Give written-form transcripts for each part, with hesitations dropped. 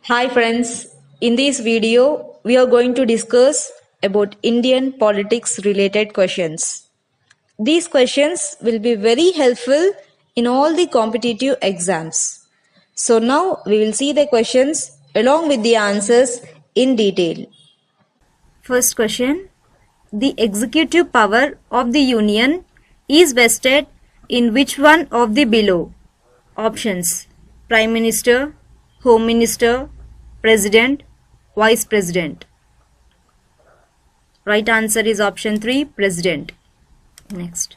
Hi friends, in this video we are going to discuss about Indian politics related questions. These questions will be very helpful in all the competitive exams. So now we will see the questions along with the answers in detail. First question: the executive power of the Union is vested in which one of the below? Options: Prime Minister, Home Minister, President, Vice President. Right answer is option 3, President. Next.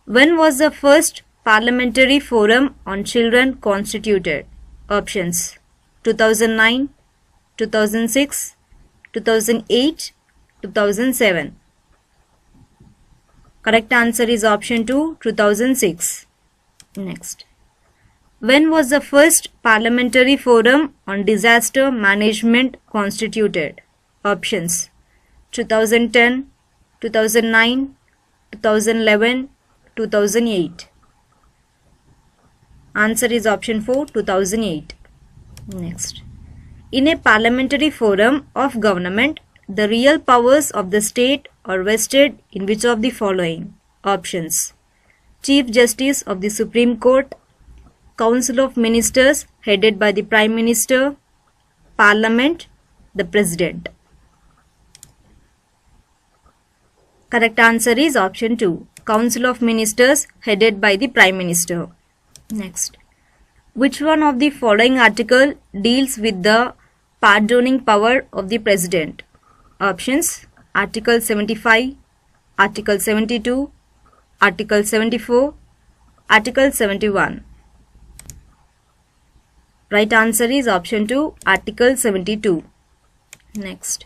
When was the first Parliamentary Forum on Children constituted? Options: 2009, 2006, 2008, 2007. Correct answer is option 2, 2006. Next. When was the first Parliamentary Forum on Disaster Management constituted? Options: 2010, 2009, 2011, 2008. Answer is option 4, 2008. Next. In a parliamentary forum of government, the real powers of the state are vested in which of the following? Options: Chief Justice of the Supreme Court, Council of Ministers headed by the Prime Minister, Parliament, the President. Correct answer is option 2, Council of Ministers headed by the Prime Minister. Next. Which one of the following article deals with the pardoning power of the President? Options: Article 75, Article 72, Article 74, Article 71. Right answer is option 2, Article 72. Next.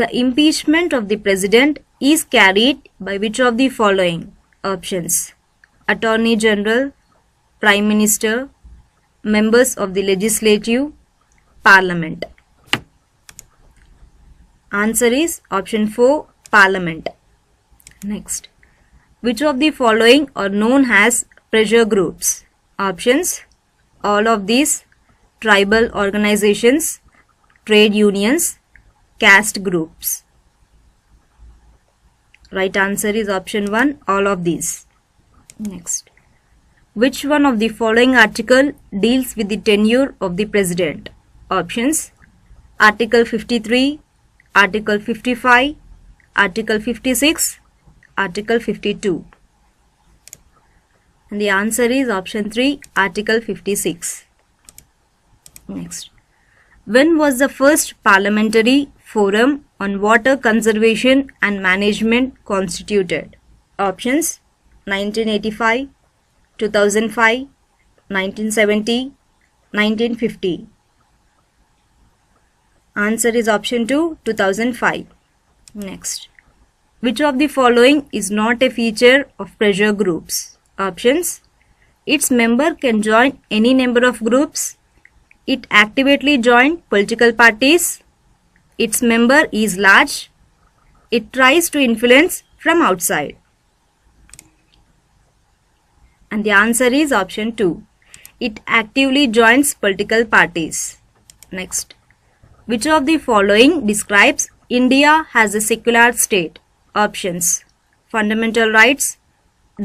The impeachment of the President is carried by which of the following? Options: Attorney General, Prime Minister, members of the Legislative, Parliament. Answer is option 4, Parliament. Next. Which of the following are known as pressure groups? Options: all of these, tribal organizations, trade unions, caste groups. Right answer is option 1, all of these. Next. Which one of the following article deals with the tenure of the President? Options: Article 53, Article 55, Article 56, Article 52. And the answer is option 3, Article 56. Next. When was the first Parliamentary Forum on Water Conservation and Management constituted? Options: 1985, 2005, 1970, 1950. Answer is option 2, 2005. Next. Which of the following is not a feature of pressure groups? Options: its member can join any number of groups, it actively joins political parties, its member is large, it tries to influence from outside. And the answer is option 2. It actively joins political parties. Next. Which of the following describes India as a secular state? Options: Fundamental rights,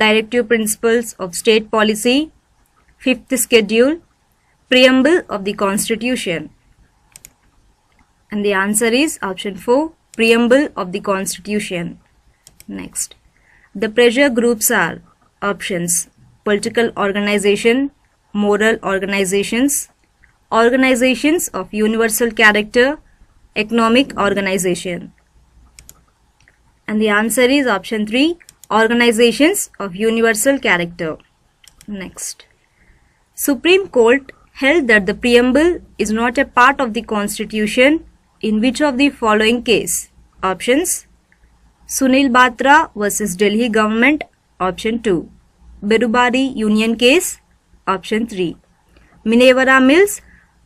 Directive principles of state policy, Fifth schedule, Preamble of the Constitution. And the answer is option 4, Preamble of the Constitution. Next. The pressure groups are options: political organization, moral organizations, organizations of universal character, economic organization. And the answer is option 3, organizations of universal character. Next. Supreme Court held that the preamble is not a part of the Constitution in which of the following case? Options: Sunil Batra versus Delhi government, option 2. Berubari Union case, option 3. Minevara Mills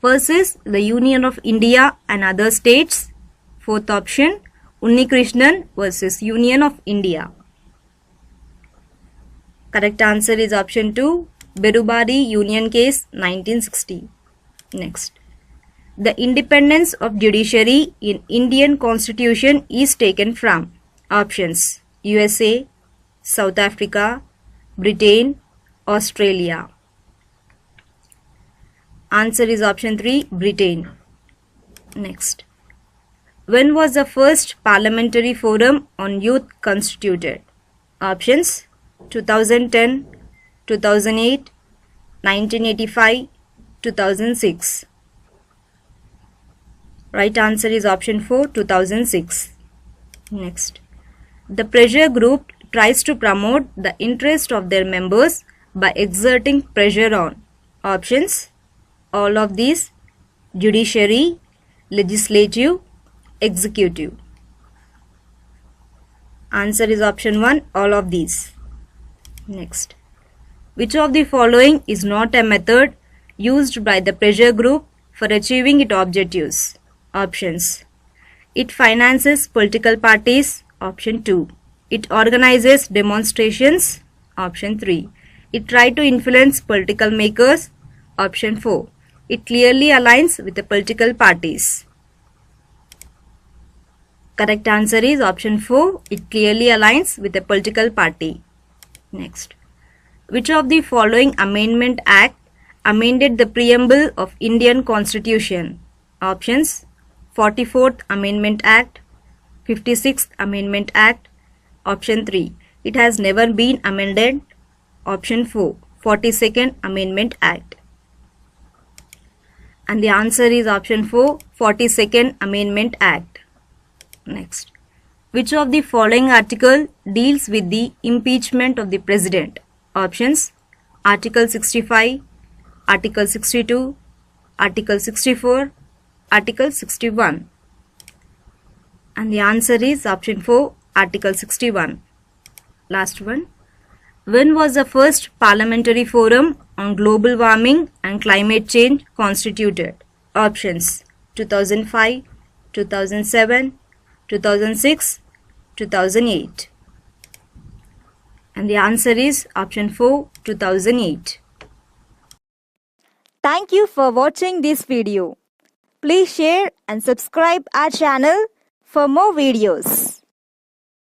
versus the Union of India and other states, fourth option. Unnikrishnan versus Union of India. Correct answer is option 2, Berubari Union case 1960. Next. The independence of judiciary in Indian constitution is taken from? Options: USA, South Africa, Britain, Australia. Answer is option 3, Britain. Next. When was the first Parliamentary Forum on Youth constituted? Options: 2010, 2008, 1985, 2006. Right answer is option 4, 2006. Next. The pressure group tries to promote the interest of their members by exerting pressure on? Options: all of these, judiciary, legislative, executive. Answer is option 1, all of these. Next. Which of the following is not a method used by the pressure group for achieving its objectives? Options: it finances political parties. Option 2. It organizes demonstrations. Option 3. It tries to influence political makers. Option 4. It clearly aligns with the political parties. Correct answer is option 4. It clearly aligns with a political party. Next. Which of the following Amendment Act amended the preamble of Indian Constitution? Options: 44th Amendment Act, 56th Amendment Act. Option 3. It has never been amended. Option 4. 42nd Amendment Act. And the answer is option 4, 42nd Amendment Act. Next. Which of the following article deals with the impeachment of the President? Options: Article 65, Article 62, Article 64, Article 61. And the answer is option 4, Article 61. Last one. When was the first Parliamentary Forum on Global Warming and Climate Change constituted? Options: 2005, 2007, 2006, 2008. And the answer is option 4, 2008. Thank you for watching this video. Please share and subscribe our channel for more videos.